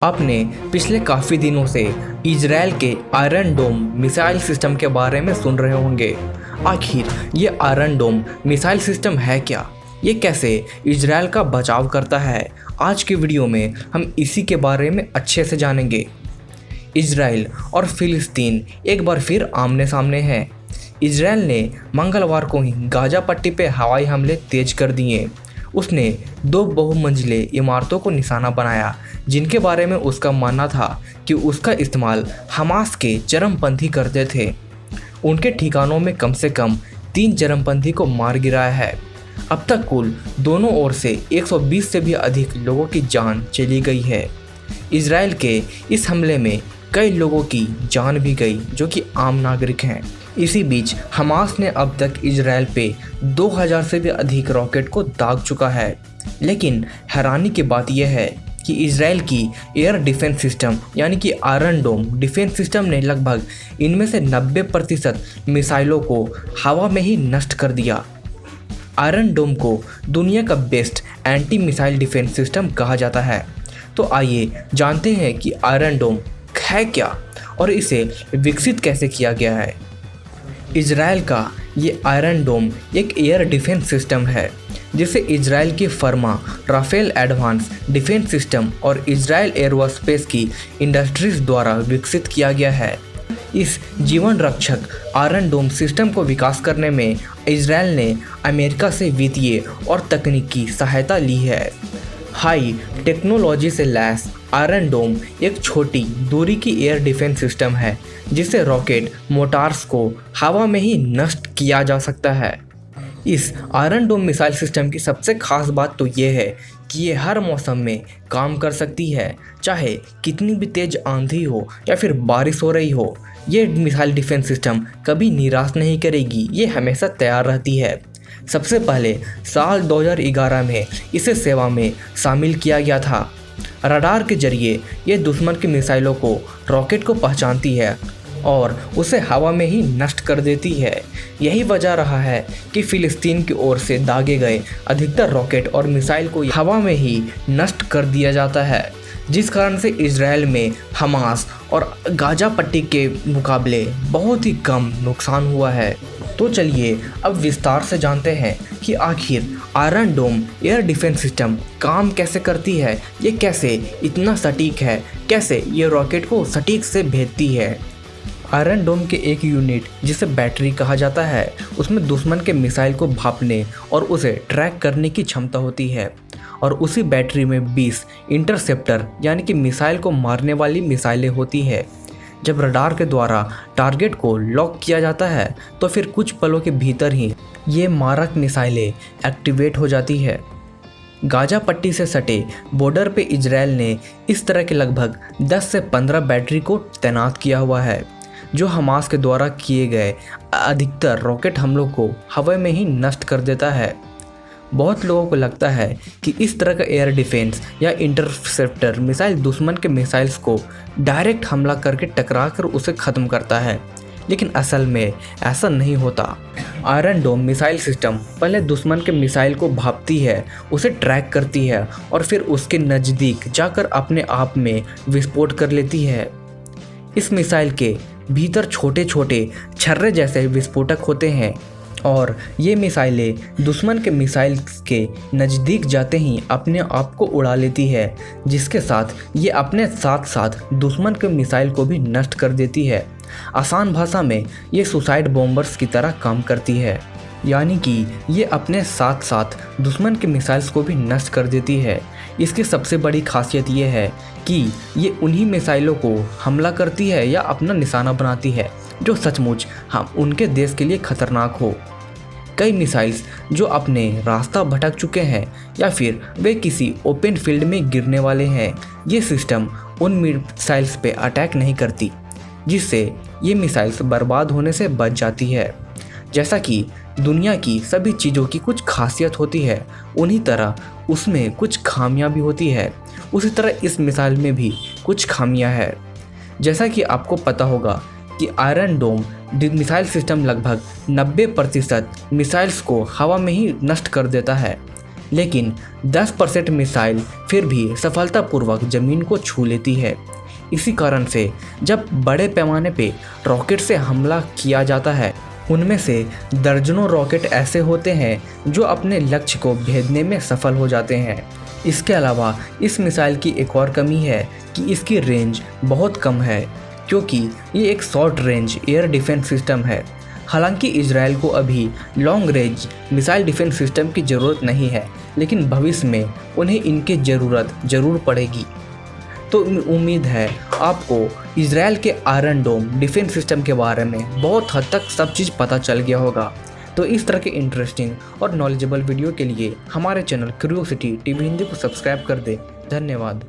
आपने पिछले काफ़ी दिनों से इजराइल के आयरन डोम मिसाइल सिस्टम के बारे में सुन रहे होंगे। आखिर ये आयरन डोम मिसाइल सिस्टम है क्या? ये कैसे इजराइल का बचाव करता है? आज की वीडियो में हम इसी के बारे में अच्छे से जानेंगे। इजराइल और फिलिस्तीन एक बार फिर आमने सामने हैं। इजराइल ने मंगलवार को ही गाजा पट्टी पे हवाई हमले तेज कर दिए। उसने 2 बहुमंजिले इमारतों को निशाना बनाया, जिनके बारे में उसका मानना था कि उसका इस्तेमाल हमास के चरमपंथी करते थे। उनके ठिकानों में कम से कम 3 चरमपंथी को मार गिराया है। अब तक कुल दोनों ओर से 120 से भी अधिक लोगों की जान चली गई है। इजराइल के इस हमले में कई लोगों की जान भी गई, जो कि आम नागरिक हैं। इसी बीच हमास ने अब तक इजराइल पे 2000 से भी अधिक रॉकेट को दाग चुका है। लेकिन हैरानी की बात यह है कि इजराइल की एयर डिफेंस सिस्टम यानी कि आयरन डोम डिफेंस सिस्टम ने लगभग इनमें से 90% मिसाइलों को हवा में ही नष्ट कर दिया। आयरन डोम को दुनिया का best anti missile defence system कहा जाता है। तो आइए जानते हैं कि आयरन डोम है क्या और इसे विकसित कैसे किया गया है। इजराइल का ये आयरन डोम एक एयर डिफेंस सिस्टम है, जिसे इजराइल की फर्मा राफेल एडवांस डिफेंस सिस्टम और इजराइल एयरोस्पेस की इंडस्ट्रीज द्वारा विकसित किया गया है। इस जीवन रक्षक आयरन डोम सिस्टम को विकास करने में इजराइल ने अमेरिका से वित्तीय और तकनीकी सहायता ली है। हाई टेक्नोलॉजी से लैस आयरन डोम एक छोटी दूरी की एयर डिफेंस सिस्टम है, जिसे रॉकेट मोटार्स को हवा में ही नष्ट किया जा सकता है। इस आयरन डोम मिसाइल सिस्टम की सबसे खास बात तो ये है कि ये हर मौसम में काम कर सकती है, चाहे कितनी भी तेज आंधी हो या फिर बारिश हो रही हो। ये मिसाइल डिफेंस सिस्टम कभी निराश नहीं करेगी, ये हमेशा तैयार रहती है। सबसे पहले साल 2011 में इसे सेवा में शामिल किया गया था। रडार के जरिए ये दुश्मन की मिसाइलों को रॉकेट को पहचानती है और उसे हवा में ही नष्ट कर देती है। यही वजह रहा है कि फिलिस्तीन की ओर से दागे गए अधिकतर रॉकेट और मिसाइल को हवा में ही नष्ट कर दिया जाता है, जिस कारण से इजराइल में हमास और गाजा पट्टी के मुकाबले बहुत ही कम नुकसान हुआ है। तो चलिए अब विस्तार से जानते हैं कि आखिर आयरन डोम एयर डिफेंस सिस्टम काम कैसे करती है, ये कैसे इतना सटीक है, कैसे ये रॉकेट को सटीक से भेजती है। आयरन डोम के एक यूनिट, जिसे बैटरी कहा जाता है, उसमें दुश्मन के मिसाइल को भांपने और उसे ट्रैक करने की क्षमता होती है। और उसी बैटरी में 20 इंटरसेप्टर यानी कि मिसाइल को मारने वाली मिसाइलें होती है। जब रडार के द्वारा टारगेट को लॉक किया जाता है तो फिर कुछ पलों के भीतर ही ये मारक मिसाइलें एक्टिवेट हो जाती है। गाजा पट्टी से सटे बॉर्डर पे इजराइल ने इस तरह के लगभग 10 से 15 बैटरी को तैनात किया हुआ है, जो हमास के द्वारा किए गए अधिकतर रॉकेट हमलों को हवा में ही नष्ट कर देता है। बहुत लोगों को लगता है कि इस तरह का एयर डिफेंस या इंटरसेप्टर मिसाइल दुश्मन के मिसाइल्स को डायरेक्ट हमला करके टकरा कर उसे ख़त्म करता है, लेकिन असल में ऐसा नहीं होता। आयरन डोम मिसाइल सिस्टम पहले दुश्मन के मिसाइल को भांपती है, उसे ट्रैक करती है और फिर उसके नज़दीक जाकर अपने आप में विस्फोट कर लेती है। इस मिसाइल के भीतर छोटे छोटे छर्रे जैसे विस्फोटक होते हैं और ये मिसाइलें दुश्मन के मिसाइल के नज़दीक जाते ही अपने आप को उड़ा लेती है, जिसके साथ ये अपने साथ साथ दुश्मन के मिसाइल को भी नष्ट कर देती है। आसान भाषा में ये सुसाइड बॉम्बर्स की तरह काम करती है, यानी कि ये अपने साथ साथ दुश्मन के मिसाइल्स को भी नष्ट कर देती है। इसकी सबसे बड़ी खासियत ये है कि ये उन्हीं मिसाइलों को हमला करती है या अपना निशाना बनाती है जो सचमुच हम उनके देश के लिए खतरनाक हो। कई मिसाइल्स जो अपने रास्ता भटक चुके हैं या फिर वे किसी ओपन फील्ड में गिरने वाले हैं, ये सिस्टम उन मिसाइल्स पे अटैक नहीं करती, जिससे ये मिसाइल्स बर्बाद होने से बच जाती है। जैसा कि दुनिया की सभी चीज़ों की कुछ खासियत होती है, उन्हीं तरह उसमें कुछ खामियां भी होती है। उसी तरह इस मिसाइल में भी कुछ खामियां हैं। जैसा कि आपको पता होगा कि आयरन डोम मिसाइल सिस्टम लगभग 90% मिसाइल्स को हवा में ही नष्ट कर देता है। लेकिन 10% मिसाइल फिर भी सफलतापूर्वक ज़मीन को छू लेती है। इसी कारण से जब बड़े पैमाने पे रॉकेट से हमला किया जाता है, उनमें से दर्जनों रॉकेट ऐसे होते हैं जो अपने लक्ष्य को भेदने में सफल हो जाते हैं। इसके अलावा इस मिसाइल की एक और कमी है कि इसकी रेंज बहुत कम है, क्योंकि ये एक short range air defence system है। हालांकि इजराइल को अभी long range missile defence system की ज़रूरत नहीं है, लेकिन भविष्य में उन्हें इनकी ज़रूरत ज़रूर पड़ेगी। तो उम्मीद है आपको इजराइल के आयरन डोम डिफेंस सिस्टम के बारे में बहुत हद तक सब चीज़ पता चल गया होगा। तो इस तरह के इंटरेस्टिंग और नॉलेजेबल वीडियो के लिए हमारे चैनल क्यूरियोसिटी टीवी हिंदी को सब्सक्राइब कर दें। धन्यवाद।